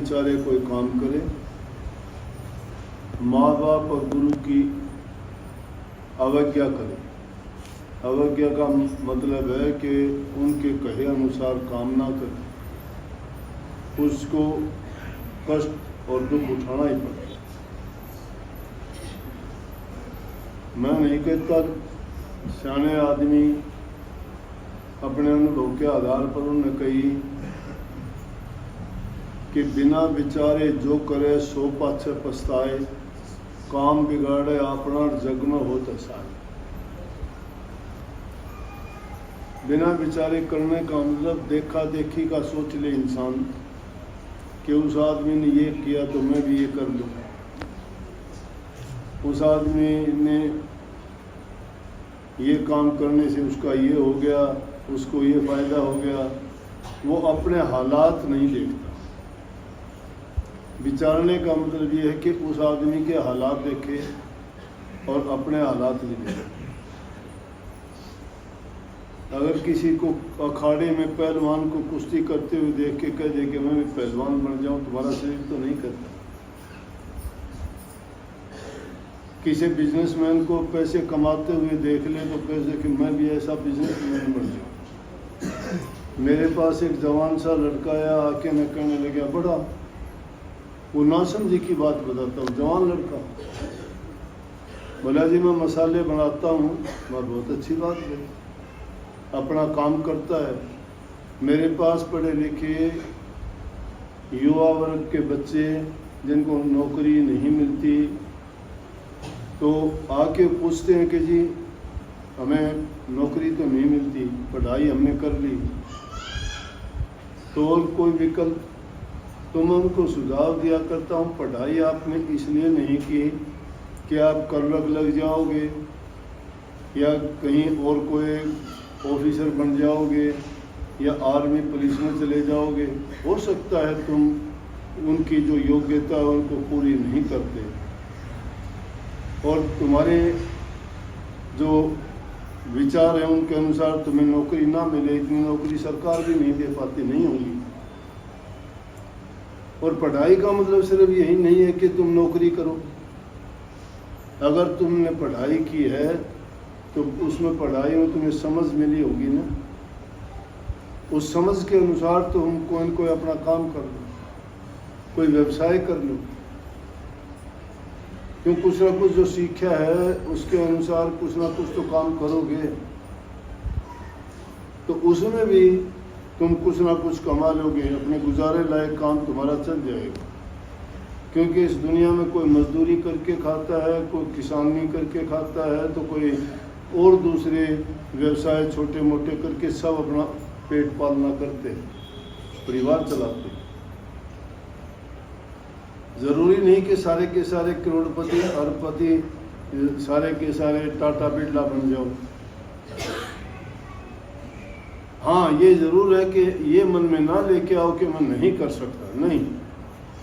विचारे कोई काम करे, माँ बाप और गुरु की अवज्ञा करे। अवज्ञा का मतलब है कि उनके कहे अनुसार काम ना करे, उसको कष्ट और दुख उठाना ही पड़े। मैं नहीं कहता, सियाने आदमी अपने अनुभव के आधार पर उन्होंने कही कि बिना विचारे जो करे सो पाछे पछताए, काम बिगाड़े अपना जग में होत असाए। बिना विचारे करने का मतलब देखा देखी का सोच ले इंसान कि उस आदमी ने ये किया तो मैं भी ये कर लूँ, उस आदमी ने ये काम करने से उसका ये हो गया, उसको ये फायदा हो गया। वो अपने हालात नहीं देखता। विचारने का मतलब ये है कि उस आदमी के हालात देखे और अपने हालात नहीं देखे। अगर किसी को अखाड़े में पहलवान को कुश्ती करते हुए देख के कह दे कि मैं भी पहलवान बन जाऊं, तुम्हारा शरीर तो नहीं करता। किसी बिजनेसमैन को पैसे कमाते हुए देख ले तो पैसे कि मैं भी ऐसा बिजनेसमैन बन जाऊं। मेरे पास एक जवान सा लड़का आया, आके न कहने लगा, बड़ा वो ना समझी की बात बताता हूँ, जवान लड़का बोला जी मैं मसाले बनाता हूँ। मैं बहुत अच्छी बात है, अपना काम करता है। मेरे पास पढ़े लिखे युवा वर्ग के बच्चे जिनको नौकरी नहीं मिलती तो आके पूछते हैं कि जी हमें नौकरी तो नहीं मिलती, पढ़ाई हमने कर ली, तो और कोई विकल्प? तो मैं उनको सुझाव दिया करता हूँ, पढ़ाई आपने इसलिए नहीं की कि आप कर्नल लग जाओगे या कहीं और कोई ऑफिसर बन जाओगे या आर्मी पुलिस में चले जाओगे। हो सकता है तुम उनकी जो योग्यता है उनको पूरी नहीं करते और तुम्हारे जो विचार हैं उनके अनुसार तुम्हें नौकरी ना मिले, इतनी नौकरी सरकार भी नहीं दे पाती, नहीं होगी। और पढ़ाई का मतलब सिर्फ यही नहीं है कि तुम नौकरी करो। अगर तुमने पढ़ाई की है तो उसमें पढ़ाई में तुम्हें समझ मिली होगी ना, उस समझ के अनुसार तो हम कोई न कोई अपना काम कर लो, कोई व्यवसाय कर लो। क्यों कुछ ना कुछ जो सीखा है उसके अनुसार कुछ ना कुछ तो काम करोगे, तो उसमें भी तुम कुछ ना कुछ कमा लोगे, अपने गुजारे लायक काम तुम्हारा चल जाएगा। क्योंकि इस दुनिया में कोई मजदूरी करके खाता है, कोई किसानी करके खाता है, तो कोई और दूसरे व्यवसाय छोटे मोटे करके सब अपना पेट पालना करते हैं, परिवार चलाते हैं। जरूरी नहीं कि सारे के सारे करोड़पति अरबपति सारे के सारे टाटा बिरला बन जाओ। हाँ, ये जरूर है कि ये मन में ना लेके आओ कि मैं नहीं कर सकता, नहीं।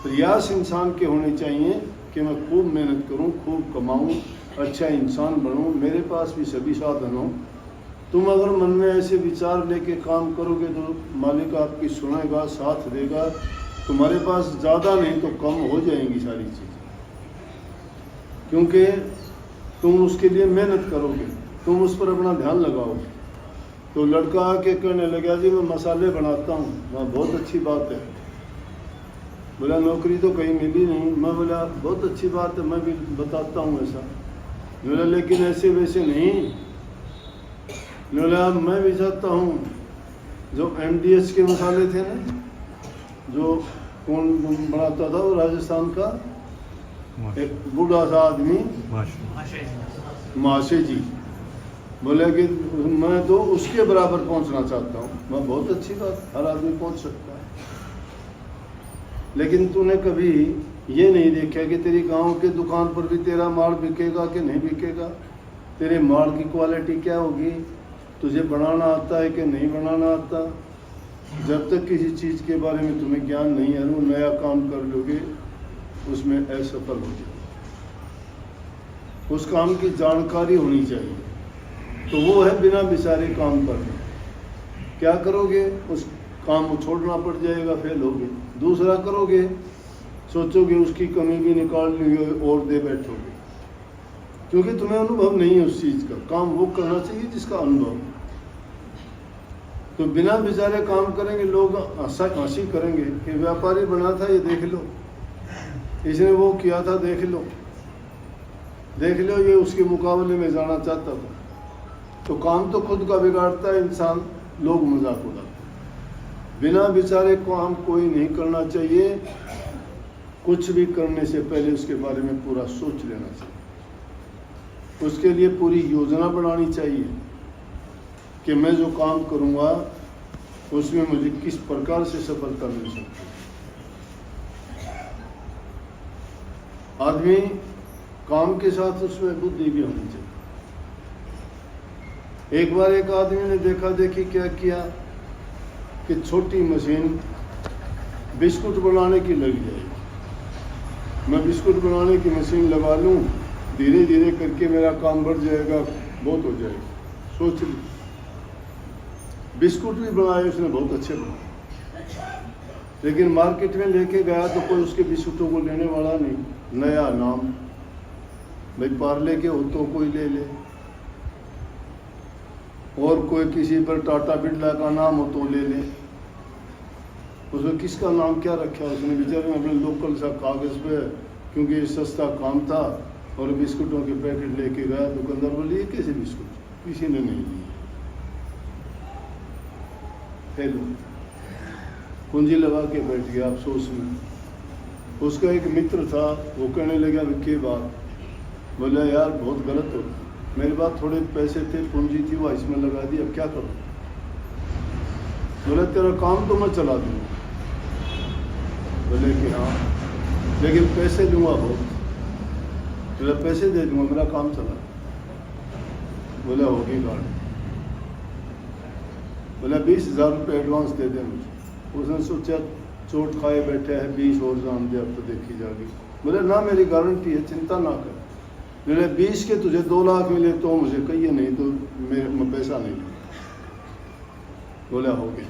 प्रयास इंसान के होने चाहिए कि मैं खूब मेहनत करूं, खूब कमाऊं, अच्छा इंसान बनूं, मेरे पास भी सभी साधन हों। तुम अगर मन में ऐसे विचार लेके काम करोगे तो मालिक आपकी सुनेगा, साथ देगा। तुम्हारे पास ज़्यादा नहीं तो कम हो जाएंगी सारी चीज़ें, क्योंकि तुम उसके लिए मेहनत करोगे, तुम उस पर अपना ध्यान लगाओगे। तो लड़का आके कहने लगा जी मैं मसाले बनाता हूँ। वहाँ बहुत अच्छी बात है। बोला नौकरी तो कहीं मिली नहीं। मैं बोला बहुत अच्छी बात है, मैं भी बताता हूँ ऐसा। बोला लेकिन ऐसे वैसे नहीं। बोला मैं भी चाहता हूँ जो MDH के मसाले थे ना, जो कौन बनाता था वो राजस्थान का एक बूढ़ा सा आदमी माशे जी, बोले कि मैं तो उसके बराबर पहुंचना चाहता हूँ। मैं बहुत अच्छी बात, हर आदमी पहुंच सकता है, लेकिन तूने कभी ये नहीं देखा कि तेरी गांव के दुकान पर भी तेरा माल बिकेगा कि नहीं बिकेगा, तेरे माल की क्वालिटी क्या होगी, तुझे बनाना आता है कि नहीं बनाना आता। जब तक किसी चीज़ के बारे में तुम्हें ज्ञान नहीं है, वो नया काम कर लोगे उसमें असफल हो जाओगे। उस काम की जानकारी होनी चाहिए। तो वो है बिना विचारे काम करना। क्या करोगे, उस काम को छोड़ना पड़ जाएगा, फेल होगे। दूसरा करोगे सोचोगे उसकी कमी भी निकाल ली और दे बैठोगे, क्योंकि तुम्हें अनुभव नहीं है उस चीज़ का। काम वो करना चाहिए जिसका अनुभव है। तो बिना बेचारे काम करेंगे, लोग हंसी करेंगे कि व्यापारी बना था, ये देख लो, इसने वो किया था, देख लो, ये उसके मुकाबले में जाना चाहता था। तो काम तो खुद का बिगाड़ता है इंसान, लोग मजाक उड़ाते हैं। बिना बेचारे काम कोई नहीं करना चाहिए। कुछ भी करने से पहले उसके बारे में पूरा सोच लेना चाहिए, उसके लिए पूरी योजना बनानी चाहिए कि मैं जो काम करूँगा उसमें मुझे किस प्रकार से सफलता मिल सकती है। आदमी काम के साथ उसमें बुद्धि भी होनी चाहिए। एक बार एक आदमी ने देखा देखी क्या किया कि छोटी मशीन बिस्कुट बनाने की लग जाएगी, मैं बिस्कुट बनाने की मशीन लगा लूँ, धीरे धीरे करके मेरा काम बढ़ जाएगा, बहुत हो जाएगा। सोच ली, बिस्कुट भी बनाए उसने, बहुत अच्छे बनाए, लेकिन मार्केट में लेके गया तो कोई उसके बिस्कुटों को लेने वाला नहीं। नया नाम, भाई पार्ले के हो तो कोई ले ले, और कोई किसी पर टाटा बिरला का नाम हो तो ले ले। उसमें किसका नाम क्या रखा उसने, बेचारे ने अपने लोकल सा कागज पे, क्योंकि ये सस्ता काम था, और बिस्कुटों के पैकेट लेके गया। दुकानदार बोले ये कैसे बिस्कुट, किसी ने नहीं लिए। हेलो, पूंजी लगा के बैठ गया अफसोस में। उसका एक मित्र था, वो कहने लगा विक्की बात, बोला यार बहुत गलत हो, मेरे पास थोड़े पैसे थे, पूंजी थी, वो इसमें लगा दी, अब क्या करूँ। बोला तेरा काम तो मैं चला दूँगा। बोले कि हाँ, लेकिन पैसे दूंगा बहुत। बोला पैसे दे दूंगा, मेरा काम चला। बोला होगी गाड़ी। बोला 20,000 रुपये एडवांस दे दे मुझे। उसने सोचा चोट खाए बैठे है, 20 और जान दे, अब तो देखी जाएगी। बोले ना मेरी गारंटी है, चिंता ना कर। बोले 20 के तुझे 2 लाख मिले तो मुझे कहिए, नहीं तो मैं पैसा नहीं लूँगा। बोला हो गया।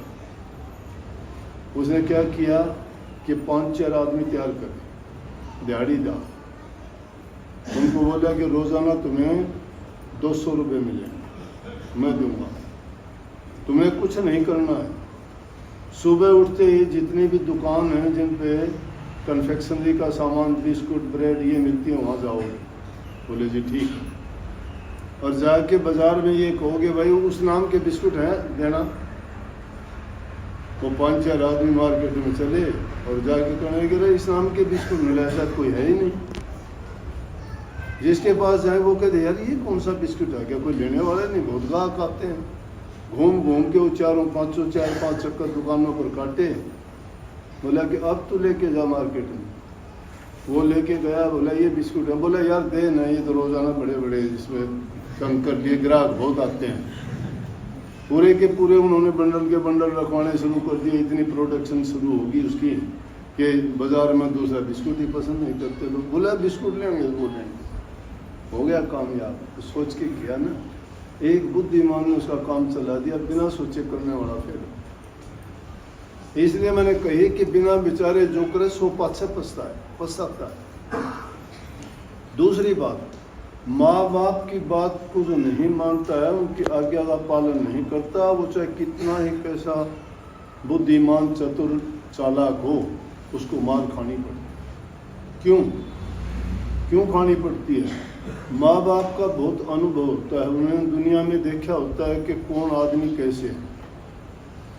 उसने क्या किया कि 5-4 आदमी तैयार करे, दिहाड़ीदार। उनको बोला कि रोज़ाना तुम्हें 200 रुपये मिलेंगे, मैं दूंगा, तुम्हें कुछ नहीं करना है। सुबह उठते ही जितनी भी दुकान हैं जिन पे कन्फेक्शनरी का सामान, बिस्कुट, ब्रेड ये मिलती है, वहाँ जाओगे। बोले जी ठीक है। और जाके बाज़ार में ये कहोगे भाई उस नाम के बिस्कुट हैं देना। वो 5-4 आदमी मार्केट में चले और जाके कहने लगे इस नाम के बिस्कुट मिला, ऐसा कोई है ही नहीं। जिसके पास जाए वो कहते यार ये कौन सा बिस्कुट है, क्या कोई लेने वाला नहीं। बहुत ग्राहक आते हैं, घूम घूम के वो 4-5 चक्कर दुकानों पर काटे। बोला कि अब तो लेके जा मार्केट में। वो लेके गया, बोला ये बिस्कुट है। बोला यार दे ना, ये तो रोज़ाना बड़े बड़े इसमें कम कर लिए, ग्राहक बहुत आते हैं। पूरे के पूरे उन्होंने बंडल के बंडल रखवाने शुरू कर दिए। इतनी प्रोडक्शन शुरू होगी उसकी कि बाज़ार में दूसरा बिस्कुट ही पसंद नहीं करते लोग। बोला बिस्कुट लेंगे, वो लेंगे। हो गया कामयाब। तो सोच के किया ना, एक बुद्धिमान ने उसका काम चला दिया, बिना सोचे करने वाला फिर। इसलिए मैंने कही कि बिना बेचारे जो करे सो पाछे पछताता है। दूसरी बात, माँ बाप की बात को जो नहीं मानता है, उनकी आज्ञा का पालन नहीं करता, वो चाहे कितना ही कैसा बुद्धिमान, चतुर, चालाक हो, उसको मार खानी पड़ती। क्यों खानी पड़ती है? माँ बाप का बहुत अनुभव होता है, उन्होंने दुनिया में देखा होता है कि कौन आदमी कैसे है,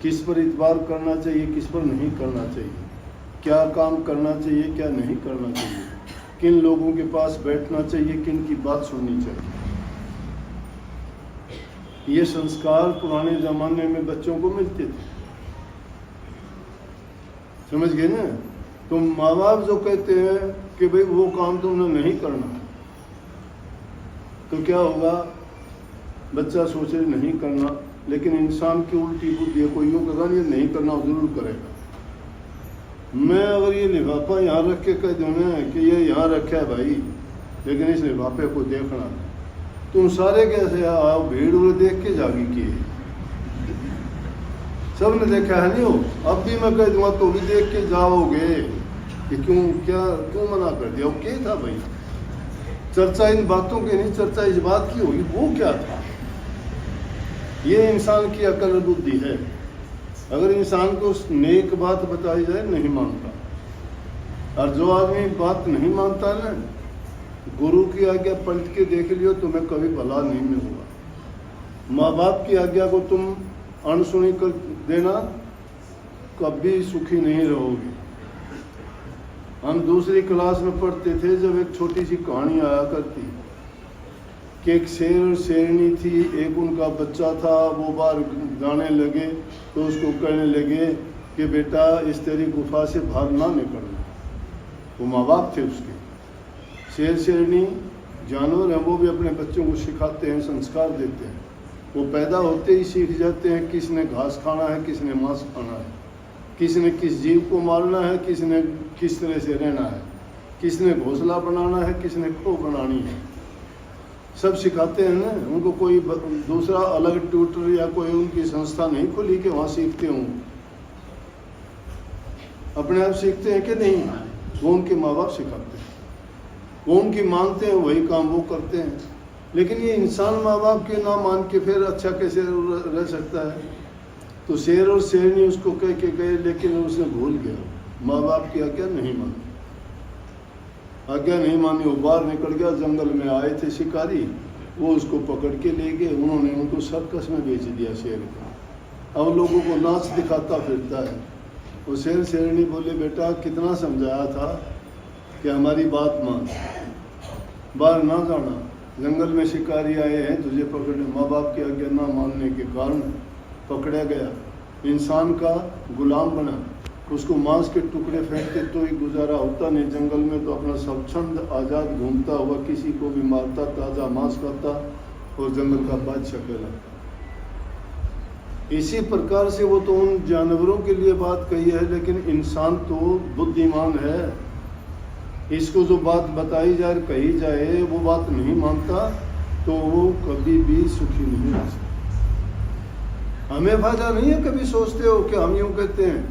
किस पर इतबार करना चाहिए, किस पर नहीं करना चाहिए, क्या काम करना चाहिए, क्या नहीं करना चाहिए, किन लोगों के पास बैठना चाहिए, किन की बात सुननी चाहिए। ये संस्कार पुराने ज़माने में बच्चों को मिलते थे। समझ गए ना? तो माँ बाप जो कहते हैं कि भाई वो काम तुमने नहीं करना, तो क्या होगा? बच्चा सोचे नहीं करना, लेकिन इंसान की उल्टी बुद्धि है। कोई यूँ कहेगा ये नहीं करना, जरूर करेगा। मैं अगर ये लिफाफा यहाँ रख के कह दूँ ना कि ये यहाँ रखा है भाई, लेकिन इस लिफाफे को देखना, तुम सारे कैसे आओ, भीड़ उड़ देख के जागी किए, सब ने देखा है नहीं हो। अब भी मैं कह दूँगा तो भी देख के जाओगे। कि क्यों मना कर दिया? वो क्या था भाई? चर्चा इन बातों की नहीं, चर्चा इस बात की होगी वो क्या था। ये इंसान की अकल बुद्धि है। अगर इंसान को नेक बात बताई जाए नहीं मानता, और जो आदमी बात नहीं मानता ना, गुरु की आज्ञा पलट के देख लियो, तुम्हें कभी भला नहीं मिलेगा। माँ बाप की आज्ञा को तुम अनसुनी कर देना, कभी सुखी नहीं रहोगे। हम दूसरी क्लास में पढ़ते थे, जब एक छोटी सी कहानी आया करती कि एक शेर और शेरनी थी, एक उनका बच्चा था, वो बाहर जाने लगे तो उसको कहने लगे कि बेटा इस तेरी गुफा से बाहर ना निकलना। वो माँ बाप थे उसके। शेर शेरनी जानवर हैं, वो भी अपने बच्चों को सिखाते हैं, संस्कार देते हैं। वो पैदा होते ही सीख जाते हैं किसने घास खाना है, किसने मांस खाना है, किसने किस जीव को मारना है, किसने किस तरह से रहना है, किसने घोंसला बनाना है, किसने खो बनानी है, सब सिखाते हैं ना। उनको कोई दूसरा अलग ट्यूटर या कोई उनकी संस्था नहीं खुली कि वहाँ सीखते हों। अपने आप सीखते हैं कि नहीं? वो उनके माँ बाप सिखाते हैं, वो उनकी मानते हैं, वही काम वो करते हैं। लेकिन ये इंसान माँ बाप के ना मान के फिर अच्छा कैसे रह सकता है? तो शेर और शेरनी उसको कह के गए, लेकिन उसने भूल गया, माँ बाप की आज्ञा नहीं मानी। आज्ञा नहीं मानी, वो बाहर निकल गया। जंगल में आए थे शिकारी, वो उसको पकड़ के ले गए। उन्होंने उनको सर्कस में बेच दिया शेर को। अब लोगों को नाच दिखाता फिरता है। वो शेर शेरनी बोले, बेटा कितना समझाया था कि हमारी बात मान, बाहर ना जाना। जंगल में शिकारी आए हैं तुझे पकड़ने, माँ बाप की आज्ञा ना मानने के कारण पकड़ा गया। इंसान का गुलाम बना, उसको मांस के टुकड़े फेंकते तो ही गुजारा होता नहीं। जंगल में तो अपना स्वच्छंद आज़ाद घूमता हुआ किसी को भी मारता, ताज़ा मांस खाता और जंगल का बादशाह कहलाता। इसी प्रकार से वो तो उन जानवरों के लिए बात कही है, लेकिन इंसान तो बुद्धिमान है। इसको जो बात बताई जाए, कही जाए, वो बात नहीं मानता तो वो कभी भी सुखी नहीं रह सकता। हमें फायदा नहीं है। कभी सोचते हो कि हम यूँ कहते हैं,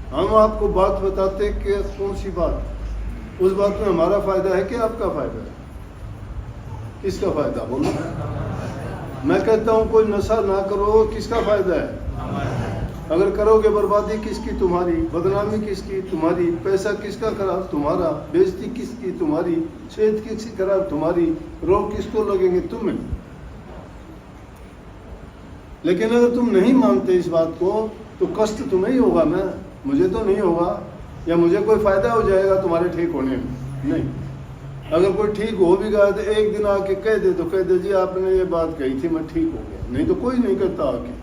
हम आपको बात बताते कि कौन सी बात, उस बात में हमारा फायदा है कि आपका फायदा है? किसका फायदा बोलो? मैं कहता हूँ कोई नशा ना करो, किसका फायदा है? अगर करोगे बर्बादी किसकी? तुम्हारी। बदनामी किसकी? तुम्हारी। पैसा किसका खराब? तुम्हारा। बेइज्जती किसकी? तुम्हारी। सेहत किसकी खराब? तुम्हारी। रोग किसको लगेंगे? तुम्हें। लेकिन अगर तुम नहीं मानते इस बात को तो कष्ट तुम्हें ही होगा ना, मुझे तो नहीं होगा। या मुझे कोई फायदा हो जाएगा तुम्हारे ठीक होने में? नहीं। अगर कोई ठीक हो भी गया तो एक दिन आके कह दे, तो कह दे जी आपने ये बात कही थी, मैं ठीक हो गया। नहीं तो कोई नहीं कहता आके।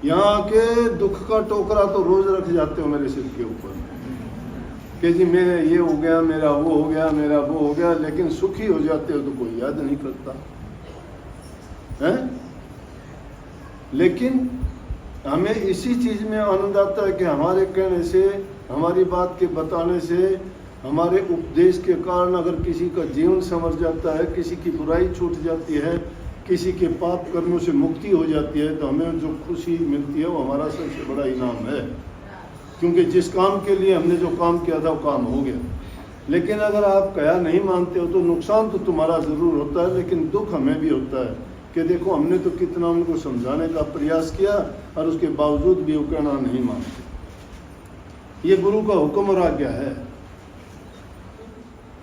यहाँ आके दुख का टोकरा तो रोज रख जाते हो मेरे सिर के ऊपर कि जी मेरा ये हो गया, मेरा वो हो गया, मेरा वो हो गया, लेकिन सुखी हो जाते हो तो कोई याद नहीं करता है। लेकिन हमें इसी चीज में आनंद आता है कि हमारे कहने से, हमारी बात के बताने से, हमारे उपदेश के कारण अगर किसी का जीवन संवर जाता है, किसी की बुराई छूट जाती है, किसी के पाप कर्मों से मुक्ति हो जाती है, तो हमें जो खुशी मिलती है वो हमारा सबसे बड़ा इनाम है। क्योंकि जिस काम के लिए हमने जो काम किया था वो काम हो गया। लेकिन अगर आप कहा नहीं मानते हो तो नुकसान तो तुम्हारा ज़रूर होता है, लेकिन दुख हमें भी होता है कि देखो हमने तो कितना उनको समझाने का प्रयास किया और उसके बावजूद भी वो कहना नहीं मानते। ये गुरु का हुक्म और आज्ञा है।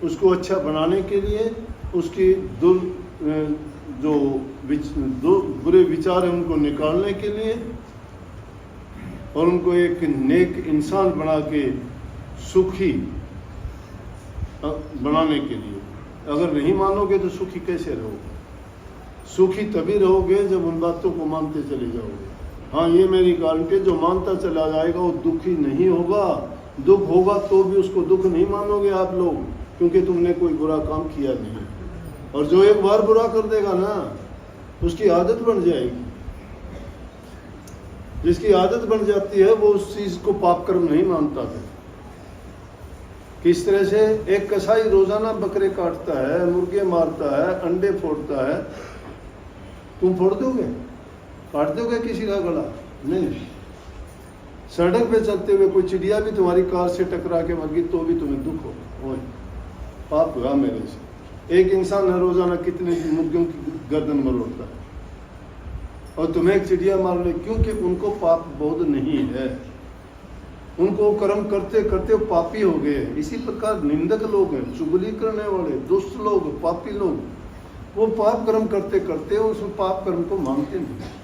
उसको अच्छा बनाने के लिए, उसकी जो बुरे विचार हैं उनको निकालने के लिए और उनको एक नेक इंसान बना के सुखी बनाने के लिए। अगर नहीं मानोगे तो सुखी कैसे रहोगे? सुखी तभी रहोगे जब उन बातों को मानते चले जाओगे। हाँ, ये मेरी गारंटी, जो मानता चला जाएगा वो दुखी नहीं होगा। दुख होगा तो भी उसको दुख नहीं मानोगे आप लोग, क्योंकि तुमने कोई बुरा काम किया नहीं। और जो एक बार बुरा कर देगा ना, उसकी आदत बन जाएगी। जिसकी आदत बन जाती है वो उस चीज को पाप कर्म नहीं मानता था। किस तरह से एक कसाई रोजाना बकरे काटता है, मुर्गे मारता है, अंडे फोड़ता है, तुम फोड़ दोगे? काट दोगे किसी का गला? नहीं। सड़क पे चलते हुए कोई चिड़िया भी तुम्हारी कार से टकरा के मर गई तो भी तुम्हें दुख हो, पाप हुआ मेरे से। एक इंसान है रोजाना कितने मुर्गियों की गर्दन मरोड़ता है, और तुम्हें एक चिड़िया मार ले, क्योंकि उनको पाप बोध नहीं है, उनको कर्म करते करते वो पापी हो गए। इसी प्रकार निंदक लोग हैं, चुगली करने वाले, दुष्ट लोग, पापी लोग, वो पाप कर्म करते करते उस पाप कर्म को मानते नहीं।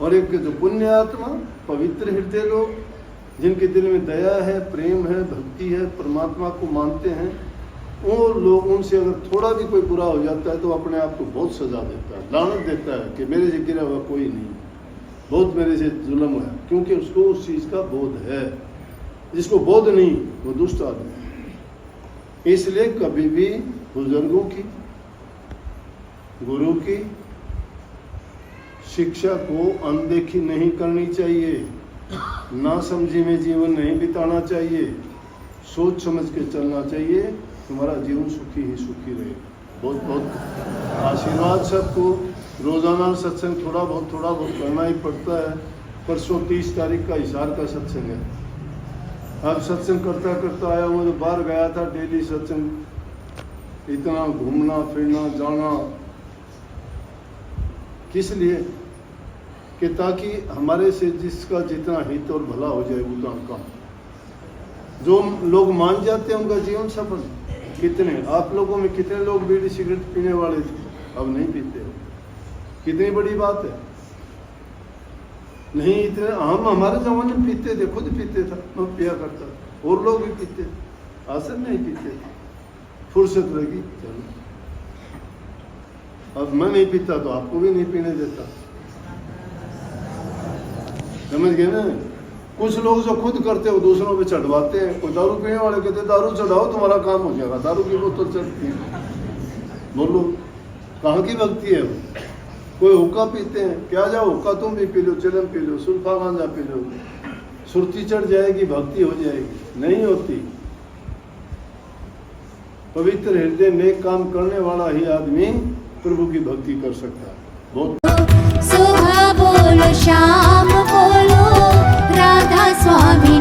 और एक जो पुण्य आत्मा, पवित्र हृदय लोग, जिनके दिल में दया है, प्रेम है, भक्ति है, परमात्मा को मानते हैं, वो लोग, उनसे अगर थोड़ा भी कोई बुरा हो जाता है तो अपने आप को बहुत सजा देता है, लानत देता है कि मेरे से गिरा हुआ कोई नहीं, बहुत मेरे से जुल्म हुआ, क्योंकि उसको उस चीज का बोध है। जिसको बोध नहीं वो दुष्ट आदमी है। इसलिए कभी भी बुजुर्गों की, गुरु की शिक्षा को अनदेखी नहीं करनी चाहिए, ना समझी में जीवन नहीं बिताना चाहिए, सोच समझ के चलना चाहिए, तुम्हारा जीवन सुखी ही सुखी रहे। बहुत बहुत आशीर्वाद सबको। रोजाना सत्संग थोड़ा बहुत करना ही पड़ता है। परसों 30 तारीख का हिसार का सत्संग है। अब सत्संग करता करता आया हूँ, तो बाहर गया था, डेली सत्संग, इतना घूमना फिरना जाना, किस लिए कि ताकि हमारे से जिसका जितना हित और भला हो जाए उतना कम। जो लोग मान जाते हैं उनका जीवन सफल। कितने आप लोगों में कितने लोग बीड़ी सिगरेट पीने वाले थे, अब नहीं पीते, कितनी बड़ी बात है। नहीं इतने, हम हमारे जमाने में पीते थे, खुद पीते था, मैं पिया करता था, और लोग भी पीते, आसन नहीं पीते, फुर्सत लगी चलो। अब मैं नहीं पीता तो आपको भी नहीं पीने देता, समझ गए ना। कुछ लोग जो खुद करते हो दूसरों पे चढ़वाते हैं। कोई दारू पीने वाले कहते हैं दारू चढ़ाओ तुम्हारा काम हो जाएगा, दारू की बोतल चढ़ती है, बोलो कहाँ की भक्ति है वो। कोई हुक्का पीते हैं, क्या जाओ हुक्का तुम भी पी लो, चिलम पी लो, सुल्फा गांजा पी लो, सुरती चढ़ जाएगी, भक्ति हो जाएगी, नहीं होती। पवित्र हृदय नेक काम करने वाला ही आदमी प्रभु की भक्ति कर सकता है। बहुत सुबह बोलो शाम बोलो राधा स्वामी